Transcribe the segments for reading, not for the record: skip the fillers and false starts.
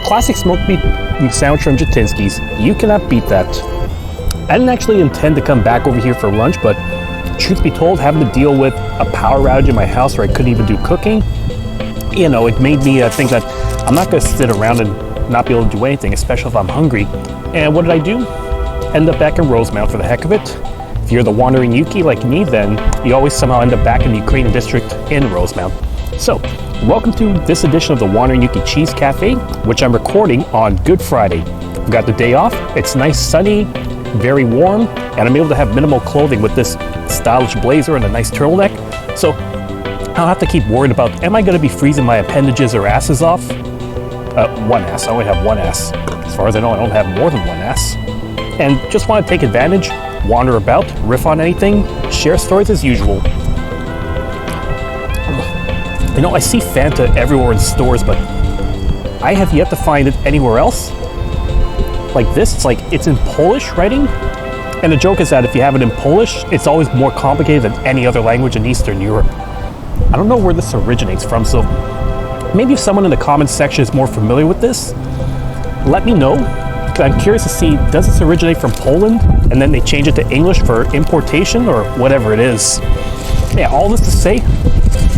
classic smoked beef sandwich from Zytynsky's. You cannot beat that. I didn't actually intend to come back over here for lunch, but truth be told, having to deal with a power outage in my house where I couldn't even do cooking, you know, it made me think that I'm not going to sit around and not be able to do anything, especially if I'm hungry. And what did I do? End up back in Rosemont for the heck of it. If you're the wandering Yuki like me, then you always somehow end up back in the Ukrainian district in Rosemont. So, welcome to this edition of the Wandering Yuki Cheese Cafe, which I'm recording on Good Friday. I've got the day off, it's nice, sunny, very warm, and I'm able to have minimal clothing with this stylish blazer and a nice turtleneck. So, I'll have to keep worrying about, am I going to be freezing my appendages or asses off? One ass, I only have one ass. As far as I know, I don't have more than one ass. And just want to take advantage, wander about, riff on anything, share stories as usual. You know, I see Fanta everywhere in stores, but I have yet to find it anywhere else. Like this, it's in Polish writing. And the joke is that if you have it in Polish, it's always more complicated than any other language in Eastern Europe. I don't know where this originates from, so maybe if someone in the comments section is more familiar with this, let me know. I'm curious to see, does this originate from Poland and then they change it to English for importation or whatever it is? Yeah, all this to say,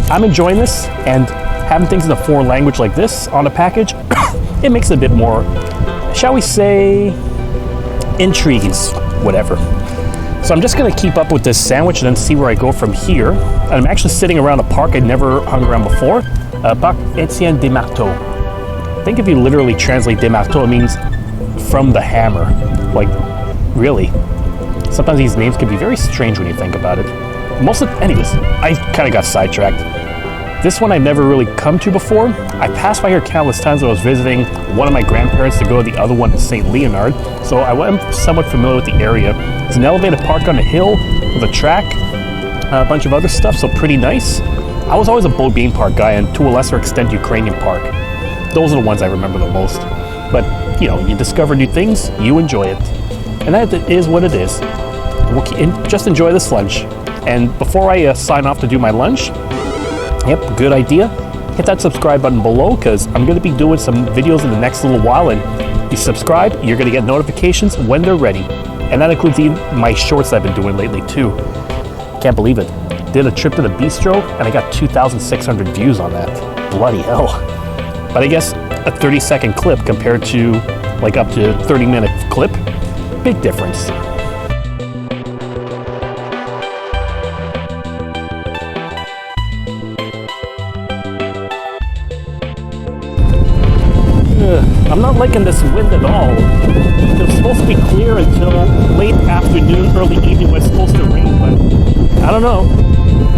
I'm enjoying this, and having things in a foreign language like this on a package, it makes it a bit more, shall we say, intriguing, whatever. So I'm just gonna keep up with this sandwich and then see where I go from here. And I'm actually sitting around a park I'd never hung around before, Parc Etienne des Marteaux. I think if you literally translate des Marteaux, it means from the hammer. Like, really. Sometimes these names can be very strange when you think about it. Anyways, I kind of got sidetracked. This one I've never really come to before. I passed by here countless times when I was visiting one of my grandparents to go to the other one to St. Leonard, so I'm somewhat familiar with the area. It's an elevated park on a hill with a track, a bunch of other stuff, so pretty nice. I was always a Bodine Park guy, and to a lesser extent Ukrainian Park. Those are the ones I remember the most. But, you know, you discover new things, you enjoy it. And that is what it is. Just enjoy this lunch. And before I sign off to do my lunch, yep, good idea, hit that subscribe button below, because I'm going to be doing some videos in the next little while, and you subscribe, you're going to get notifications when they're ready. And that includes even my shorts I've been doing lately too. Can't believe it. Did a trip to the bistro, and I got 2,600 views on that. Bloody hell. But I guess a 30-second clip compared to like up to 30-minute clip, big difference. I'm not liking this wind at all. It was supposed to be clear until late afternoon, early evening when it's supposed to rain, but I don't know.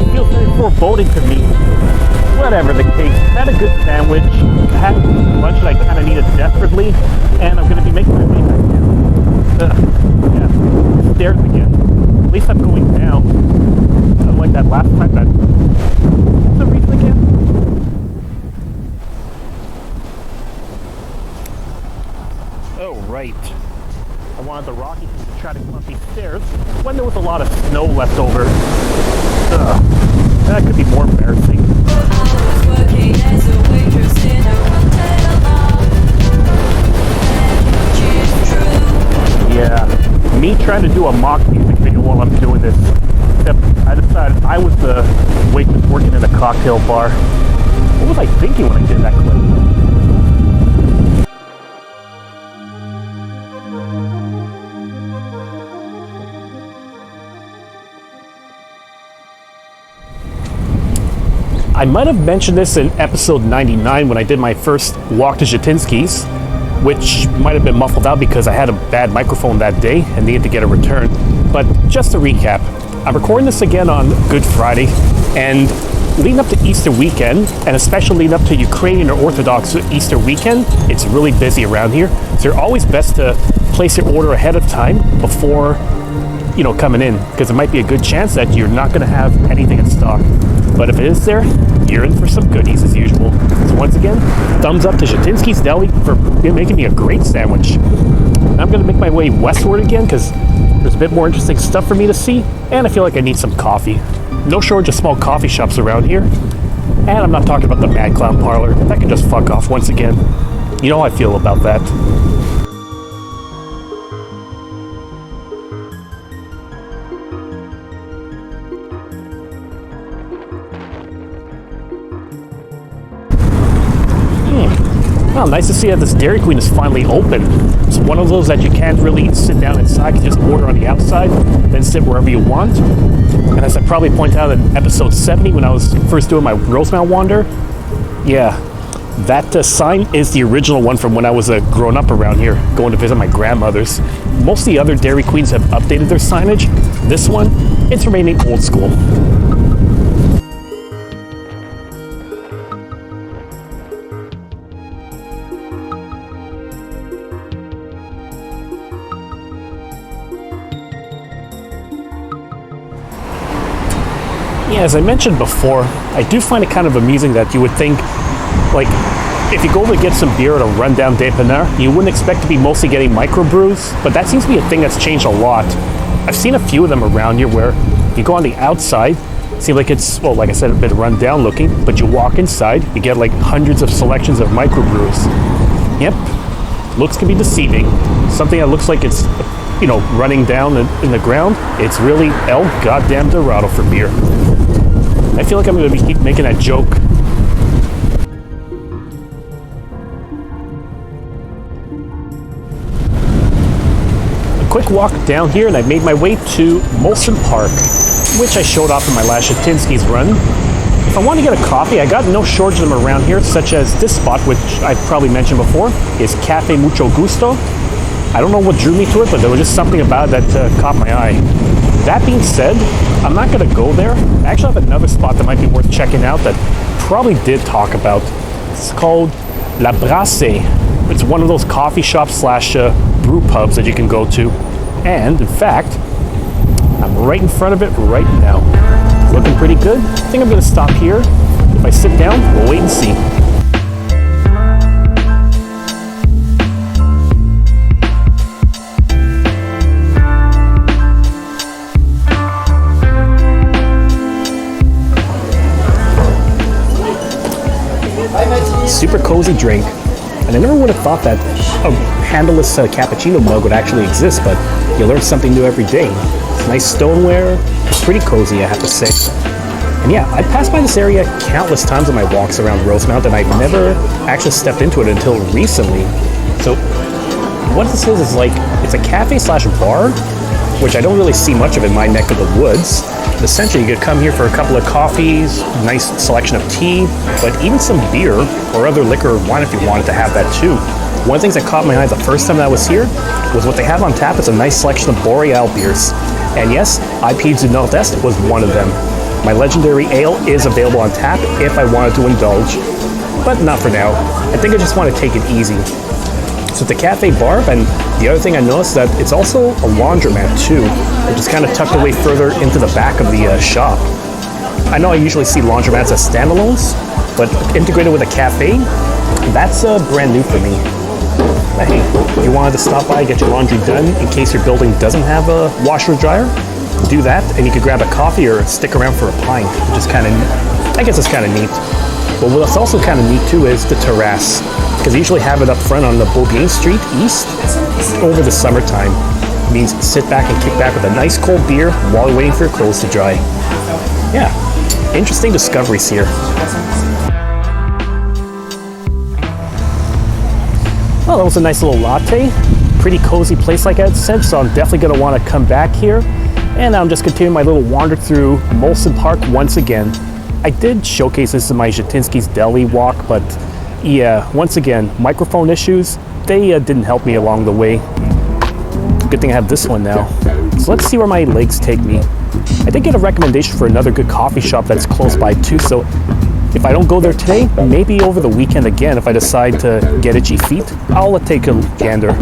It feels very foreboding to me. Whatever the case, had a good sandwich, had lunch that I kind of needed desperately, and I'm going to be making my way back down. Yeah, stairs again. At least I'm going down. Unlike that last time, what's the reason again? Oh, right. I wanted the Rocky to try to come up these stairs when there was a lot of snow left over. That could be more embarrassing. Yeah, me trying to do a mock music video while I'm doing this. Except I decided I was the waitress working in a cocktail bar. What was I thinking when I did that clip? I might have mentioned this in episode 99 when I did my first walk to Zytynsky's, which might have been muffled out because I had a bad microphone that day and needed to get a return. But just to recap, I'm recording this again on Good Friday, and leading up to Easter weekend, and especially leading up to Ukrainian or Orthodox Easter weekend, it's really busy around here. So you're always best to place your order ahead of time before, you know, coming in, because it might be a good chance that you're not going to have anything in stock. But if it is there, you're in for some goodies as usual. So once again, thumbs up to Zytynsky's Deli for making me a great sandwich. I'm going to make my way westward again because there's a bit more interesting stuff for me to see, and I feel like I need some coffee. No shortage of small coffee shops around here. And I'm not talking about the Mad Clown Parlor. That can just fuck off once again. You know how I feel about that. Well, nice to see that this Dairy Queen is finally open. It's one of those that you can't really sit down inside. You can just order on the outside, then sit wherever you want. And as I probably pointed out in episode 70 when I was first doing my Rosemont wander, yeah, that sign is the original one from when I was growing up around here, going to visit my grandmother's. Most of the other Dairy Queens have updated their signage. This one, it's remaining old school. Yeah, as I mentioned before, I do find it kind of amusing that you would think, like, if you go to get some beer at a rundown dépanneur, you wouldn't expect to be mostly getting microbrews, but that seems to be a thing that's changed a lot. I've seen a few of them around here where you go on the outside, it seems like it's, well, like I said, a bit rundown looking, but you walk inside, you get like hundreds of selections of microbrews. Yep, looks can be deceiving. Something that looks like it's, you know, running down in the ground, it's really El Goddamn Dorado for beer. I feel like I'm going to keep making that joke. A quick walk down here and I've made my way to Molson Park, which I showed off in my last Zytynsky's run. If I want to get a coffee, I got no shortage of them around here, such as this spot, which I've probably mentioned before, is Café Mucho Gusto. I don't know what drew me to it, but there was just something about it that caught my eye. That being said, I'm not going to go there. I actually have another spot that might be worth checking out that probably did talk about. It's called La Brasse. It's one of those coffee shops slash brew pubs that you can go to. And, in fact, I'm right in front of it right now. Looking pretty good. I think I'm going to stop here. If I sit down, we'll wait and see. Super cozy drink, and I never would have thought that a handleless cappuccino mug would actually exist, but you learn something new every day. It's nice stoneware, pretty cozy, I have to say. And yeah, I passed by this area countless times on my walks around Rosemont, and I've never actually stepped into it until recently. So what this is like, it's a cafe slash bar, which I don't really see much of in my neck of the woods. Essentially, you could come here for a couple of coffees, nice selection of tea, but even some beer or other liquor or wine if you wanted to have that too. One of the things that caught my eye the first time that I was here was what they have on tap is a nice selection of Boreal beers. And yes, IP du Nord-Est was one of them. My legendary ale is available on tap if I wanted to indulge, but not for now. I think I just want to take it easy. So it's a cafe bar, and the other thing I noticed is that it's also a laundromat too, which is kind of tucked away further into the back of the shop. I know I usually see laundromats as standalones, but integrated with a cafe, that's brand new for me. But hey, if you wanted to stop by and get your laundry done in case your building doesn't have a washer or dryer, do that, and you could grab a coffee or stick around for a pint, which is kind of, I guess it's kind of neat. But what's also kind of neat too is the terrasse, because they usually have it up front on the Beaubien Street East over the summertime. It means sit back and kick back with a nice cold beer while you're waiting for your clothes to dry. Yeah, interesting discoveries here. Well, that was a nice little latte. Pretty cozy place like I said, so I'm definitely going to want to come back here. And I'm just continuing my little wander through Molson Park once again. I did showcase this in my Zytynsky's Deli walk, but yeah, once again, microphone issues, they didn't help me along the way. Good thing I have this one now. So let's see where my legs take me. I did get a recommendation for another good coffee shop that's close by too, so if I don't go there today, maybe over the weekend again, if I decide to get itchy feet, I'll take a gander.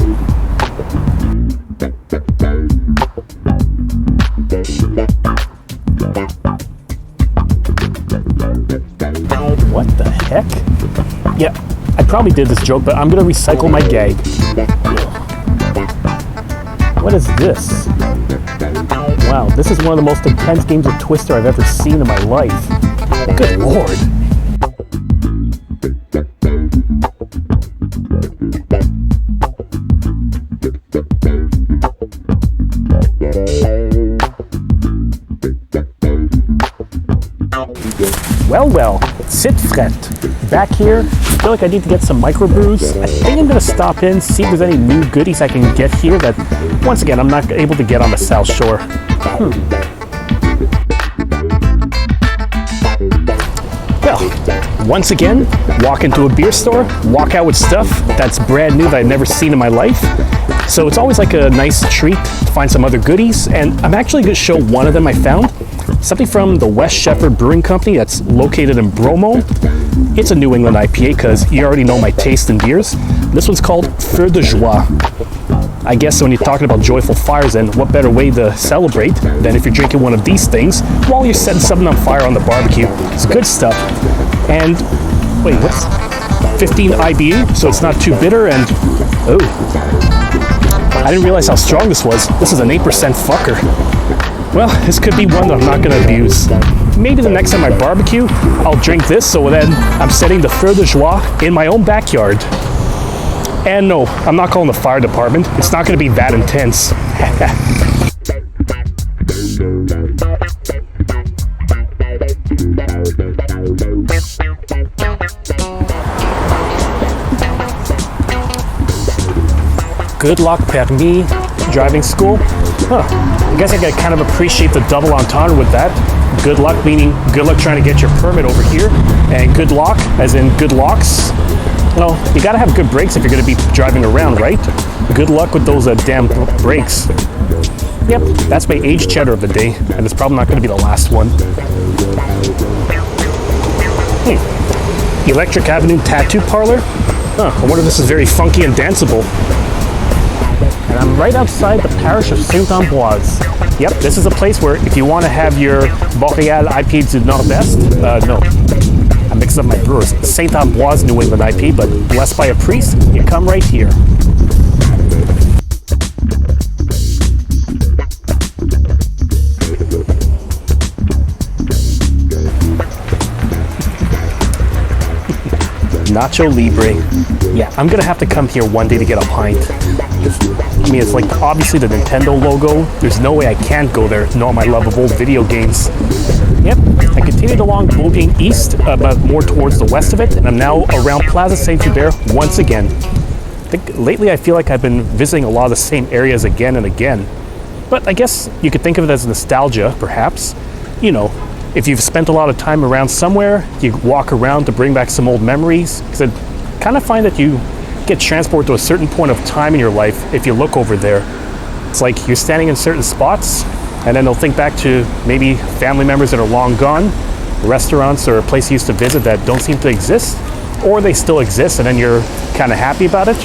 What the heck? Yeah, I probably did this joke, but I'm gonna recycle my gag. What is this? Wow, this is one of the most intense games of Twister I've ever seen in my life. Good lord. Well, sit fret. Back here, I feel like I need to get some microbrews. I think I'm gonna stop in, see if there's any new goodies I can get here that, once again, I'm not able to get on the South Shore. Well, once again, walk into a beer store, walk out with stuff that's brand new that I've never seen in my life. So it's always like a nice treat to find some other goodies, and I'm actually going to show one of them I found. Something from the West Shepherd Brewing Company that's located in Rosemont. It's a New England IPA because you already know my taste in beers. This one's called Feu de Joie. I guess when you're talking about joyful fires, then what better way to celebrate than if you're drinking one of these things while you're setting something on fire on the barbecue. It's good stuff. And, wait, what's 15 IBU, so it's not too bitter, and, I didn't realize how strong this was. This is an 8% fucker. Well, this could be one that I'm not going to abuse. Maybe the next time I barbecue, I'll drink this, so then I'm setting the Feu de Joie in my own backyard. And no, I'm not calling the fire department. It's not going to be that intense. Good luck, permis, driving school. I guess I can kind of appreciate the double entendre with that. Good luck meaning good luck trying to get your permit over here, and good luck as in good locks. You gotta have good brakes if you're gonna be driving around, right? Good luck with those damn brakes. Yep, that's my aged cheddar of the day, and it's probably not gonna be the last one. Electric Avenue Tattoo Parlor? I wonder if this is very funky and danceable. And I'm right outside the parish of Saint-Ambroise. Yep, this is a place where if you want to have your Boreal IPA du Nord-Est, no, I mixed up my brewers. Saint-Ambroise New England IPA, but blessed by a priest, you come right here. Nacho Libre. Yeah, I'm gonna have to come here one day to get a pint. I mean, it's like obviously the Nintendo logo. There's no way I can't go there, knowing my love of old video games. Yep, I continued along Beaubien East, but more towards the west of it, and I'm now around Plaza Saint-Hubert once again. I think lately I feel like I've been visiting a lot of the same areas again and again. But I guess you could think of it as nostalgia, perhaps. If you've spent a lot of time around somewhere, you walk around to bring back some old memories. Because I kind of find that you get transported to a certain point of time in your life if you look over there. It's like you're standing in certain spots, and then they'll think back to maybe family members that are long gone, restaurants or a place you used to visit that don't seem to exist, or they still exist and then you're kind of happy about it.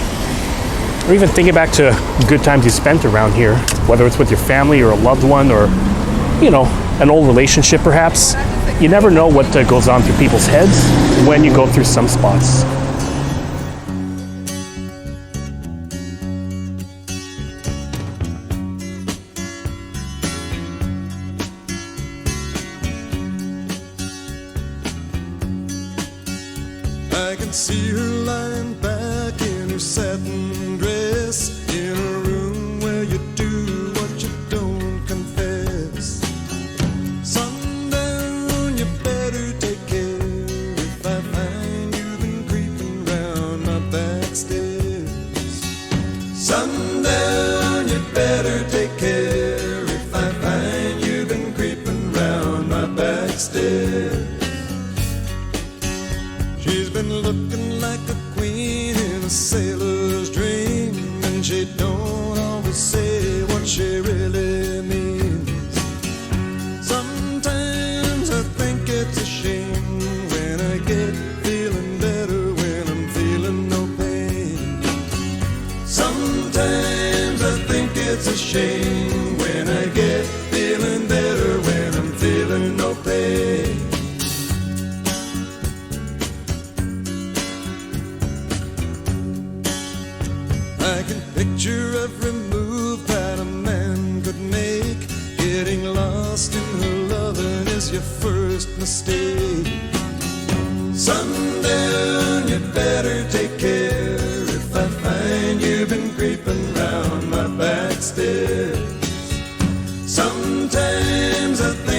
Or even thinking back to good times you spent around here, whether it's with your family or a loved one or, an old relationship perhaps. You never know what goes on through people's heads when you go through some spots. I can see her lying back in her satin dress, in a room where you do what you don't confess. Sundown, you better take care if I find you've been creeping round my back stairs. Sundown, you better take care if I find you've been creeping round my back stairs. She's been looking like a queen in a sailor's dream, and she don't always say what she really means. Sometimes I think it's a shame when I get feeling better when I'm feeling no pain. Sometimes I think it's a shame when I get feeling better when I'm feeling no pain. I can picture every move that a man could make. Getting lost in her loving is your first mistake. Sundown, you better take care if I find you've been creeping round my back stairs. Sometimes I think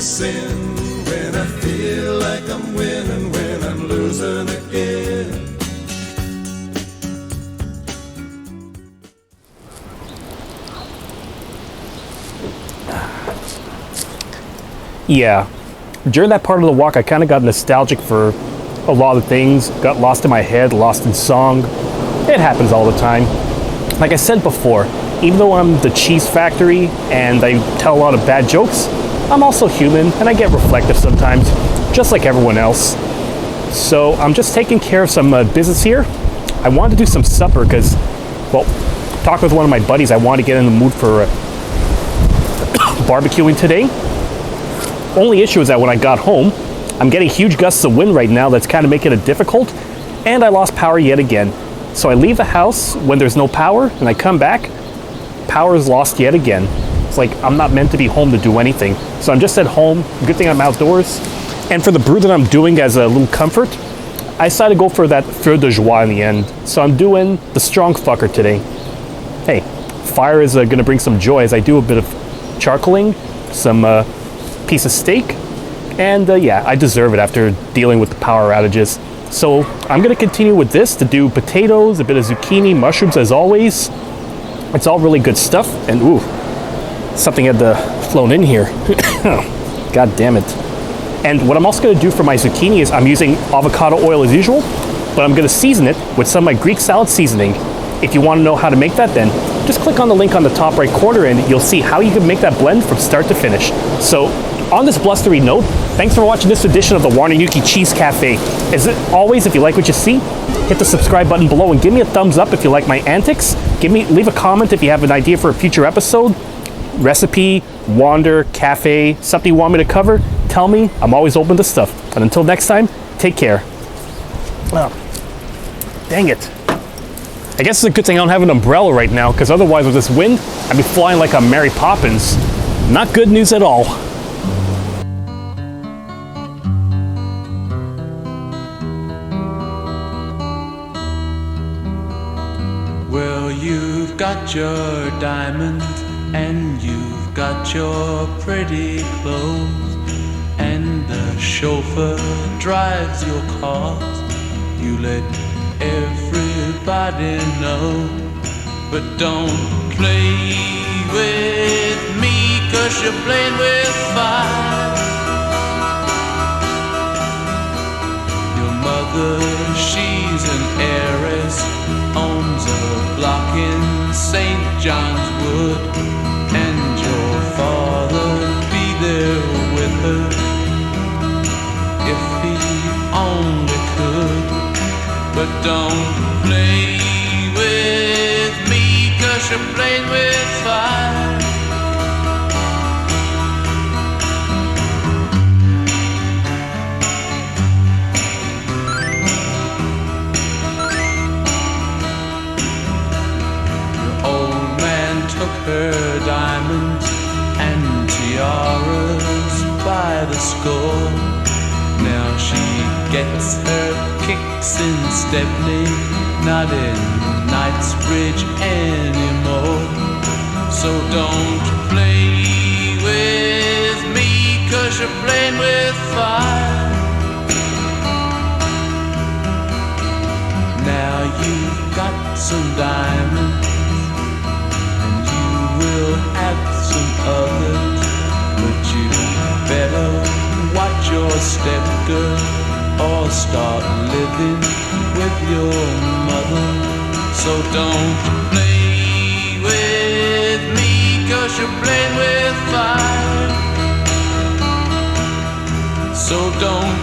sin. When I feel like I'm winning, when I'm losing again. Yeah, during that part of the walk, I kind of got nostalgic for a lot of things. Got lost in my head, lost in song. It happens all the time. Like I said before, even though I'm the cheese factory and I tell a lot of bad jokes, I'm also human and I get reflective sometimes, just like everyone else. So I'm just taking care of some business here. I wanted to do some supper because, well, talking with one of my buddies, I want to get in the mood for barbecuing today. Only issue is that when I got home, I'm getting huge gusts of wind right now that's kind of making it difficult, and I lost power yet again. So I leave the house when there's no power, and I come back, power is lost yet again. It's like I'm not meant to be home to do anything. So I'm just at home, good thing I'm outdoors. And for the brew that I'm doing as a little comfort, I decided to go for that feu de joie in the end. So I'm doing the strong fucker today. Hey, fire is gonna bring some joy as I do a bit of charcoaling, some piece of steak, and yeah, I deserve it after dealing with the power outages. So I'm gonna continue with this to do potatoes, a bit of zucchini, mushrooms as always. It's all really good stuff, and ooh, something had flown in here. God damn it. And what I'm also gonna do for my zucchini is I'm using avocado oil as usual, but I'm gonna season it with some of my Greek salad seasoning. If you wanna know how to make that, then just click on the link on the top right corner and you'll see how you can make that blend from start to finish. So on this blustery note, thanks for watching this edition of the Warnayuki Cheese Cafe. As always, if you like what you see, hit the subscribe button below and give me a thumbs up if you like my antics. Leave a comment if you have an idea for a future episode, recipe, wander, cafe, something you want me to cover. Tell me, I'm always open to stuff. And until next time, take care. Oh, dang it. I guess it's a good thing I don't have an umbrella right now, because otherwise with this wind, I'd be flying like a Mary Poppins. Not good news at all. Well, you've got your diamonds and you've got your pretty clothes, and the chauffeur drives your cars. You let everybody know, but don't play with me, 'cause you're playing with fire. Your mother, she's an heiress, owns a block in St. John's Wood, and your father'd be there with her if he only could. But don't play with me, 'cause you're playing with fire. Your old man took her diamonds and tiaras by the score. Now she gets her kicks in Stepney, not in Knightsbridge anymore. So don't play with me, 'cause you're playing with fire. Now you've got some diamonds and you will have some others, but you better watch your step, girl, or start living with your mother. So don't play with me, 'cause you're playing with fire. So don't